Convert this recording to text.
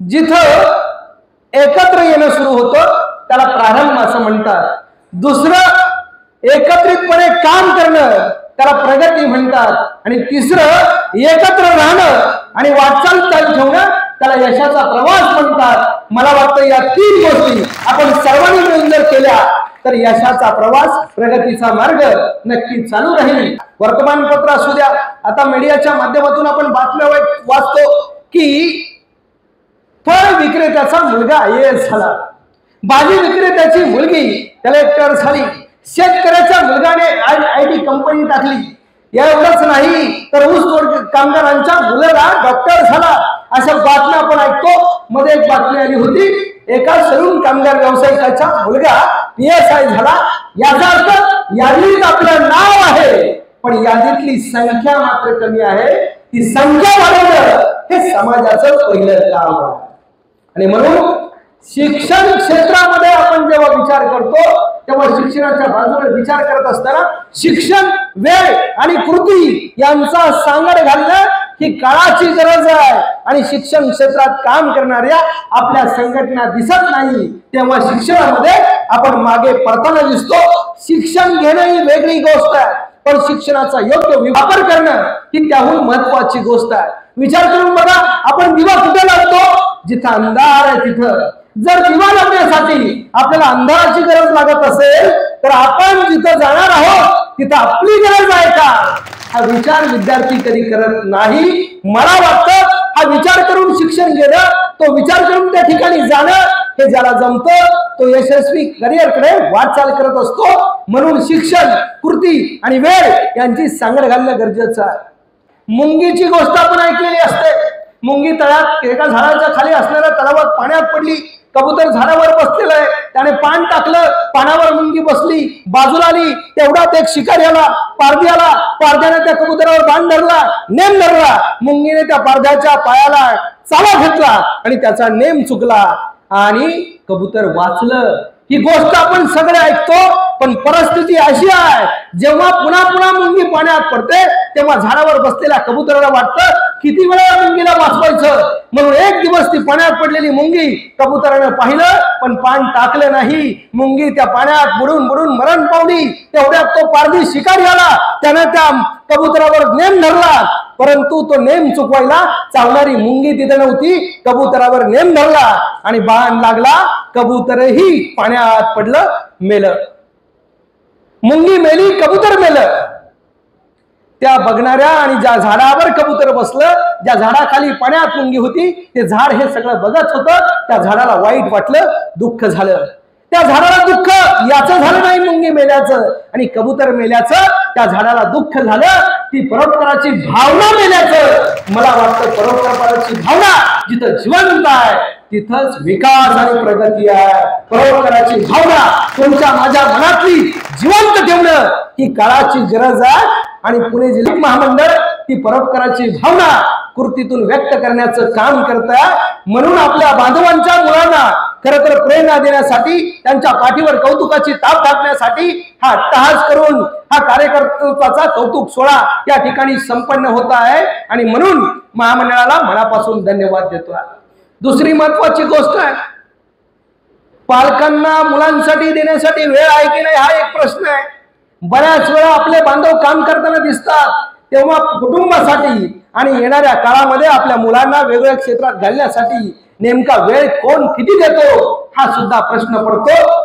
जिथं एकत्र येणं सुरू होतं त्याला प्रारंभ असं म्हणतात। दुसरं एकत्रितपणे काम करणं त्याला प्रगती म्हणतात। आणि तिसरं एकत्र राहणं आणि वाटचाल चालू ठेवणं त्याला यशाचा प्रवास म्हणतात। मला वाटतं या तीन गोष्टी आपण सर्वांनी मिळून जर केल्या तर यशाचा प्रवास प्रगतीचा मार्ग नक्की चालू राहील। वर्तमानपत्र असू द्या, आता मीडियाच्या माध्यमातून आपण बातम्या वाचतो की फळ विक्रेत्याचा मुलगा IAS झाला, भाजी विक्रेत्याची मुलगी कलेक्टर झाली, शेतकऱ्याच्या मुलगाने IT कंपनी टाकली, एवढंच नाही तर ऊसतोड कामगारांच्या मुलाला डॉक्टर झाला। अशा बातम्या आपण ऐकतो। मध्ये एक बातमी आली होती, एका सलून कामगार व्यावसायिकाचा मुलगा PSI झाला। याचा अर्थ यादीत आपलं नाव आहे पण यादीतली संख्या मात्र कमी आहे। ती संख्या वाढवणं हे समाजाचं पहिलं काम आहे। आणि म्हणून शिक्षण क्षेत्रामध्ये आपण जेव्हा विचार करतो तेव्हा शिक्षणाच्या बाजूने विचार करत असताना शिक्षण, वेळ आणि कृती यांचा सांगड घालणं ही काळाची गरज आहे। आणि शिक्षण क्षेत्रात काम करणाऱ्या आपल्या संघटना दिसत नाही तेव्हा शिक्षणामध्ये आपण मागे पडताना दिसतो। शिक्षण घेणं ही वेगळी गोष्ट आहे पण शिक्षणाचा योग्य वापर करणं ही त्याहून महत्वाची गोष्ट आहे। विचार करून बघा, आपण दिवा कुठे लावतो? जिथं अंधार आहे तिथं। जर दिवा लावण्यासाठी आपल्याला अंधाराची गरज लागत असेल तर आपण जिथं जाणार आहोत तिथं आपली गरज आहे का? हा विचार विद्यार्थी कधी करत नाही। मला वाटतं हा विचार करून शिक्षण घेणं, तो विचार करून त्या ठिकाणी जाणं हे ज्याला जमतं तो यशस्वी करिअरकडे वाटचाल करत असतो। म्हणून शिक्षण, कृती आणि वेळ यांची सांगड घालणं गरजेचं आहे। मुंगीची गोष्ट आपण ऐकलेली असते। मुंगी तळ्यात एका झाडाच्या खाली असणाऱ्या तलावात पाण्यात पडली, कबूतर झाडावर बसलेलं आहे, त्याने पान टाकलं, पानावर मुंगी बसली, बाजूला आली, तेवढ्यात एक शिकारी आला, पारधी आला, पारध्याने त्या कबुतरावर बाण धरला, नेम धरला, मुंगीने त्या पारध्याच्या पायाला चाला घेतला आणि त्याचा नेम चुकला आणि कबूतर वाचलं। ही गोष्ट आपण सगळे ऐकतो पण परिस्थिती अशी आहे, जेव्हा पुन्हा पुन्हा मुंगी पाण्यात पडते तेव्हा झाडावर बसलेल्या कबुतराला वाटतं किती वेळा मुंगीला वाचवायचं। म्हणून एक दिवस ती पाण्यात पडलेली मुंगी कबुतराने पाहिलं पण पान टाकलं नाही। मुंगी त्या पाण्यात बुडून बुडून मरण पावली। तेवढ्यात तो पारधी शिकारी आला, त्याने त्या कबुतरावर नेम धरला परंतु तो नेम चुकवायला चालणारी मुंगी तिथे नव्हती, कबुतरावर नेम धरला आणि बाण लागला, कबूतरही पाण्यात पडलं, मेलं। मुंगी मेली, कबूतर मेलं। त्या बघणाऱ्या आणि ज्या झाडावर कबूतर बसलं, ज्या झाडाखाली पाण्यात मुंगी होती ते झाड हे सगळं बघत होतं, त्या झाडाला वाईट वाटलं, दुःख झालं। त्या झाडाला दुःख याचं झालं नाही मुंगी मेल्याचं आणि कबूतर मेल्याचं, त्या झाडाला दुःख झालं ती परोपकाराची भावना मेल्याचं। मला वाटतं परोपकाराची भावना जिथं जिवंत आहे तिथंच विकास आणि प्रगती आहे। परोपकाराची भावना तुमच्या माझ्या मनातली जिवंत ठेवणं ही काळाची गरज आहे आणि पुणे जिल्हा महामंडळ ती परोपकाराची भावना कृतीतून व्यक्त करण्याचं काम करत आहे। म्हणून आपल्या बांधवांच्या मुलांना खरं तर प्रेरणा देण्यासाठी, त्यांच्या पाठीवर कौतुकाची ताप टाकण्यासाठी हा अट्टहास करून हा कार्यकर्त्याचा कौतुक सोहळा या ठिकाणी संपन्न होत आहे आणि म्हणून महामंडळाला मनापासून धन्यवाद देतो। दुसरी महत्वाची गोष्ट आहे, पालकांना मुलांसाठी देण्यासाठी वेळ आहे की नाही हा एक प्रश्न आहे। बऱ्याच वेळा आपले बांधव काम करताना दिसतात तेव्हा कुटुंबासाठी आणि येणाऱ्या काळामध्ये आपल्या मुलांना वेगवेगळ्या क्षेत्रात घालण्यासाठी नेमका वेळ कोण किती देतो हा सुद्धा प्रश्न पडतो।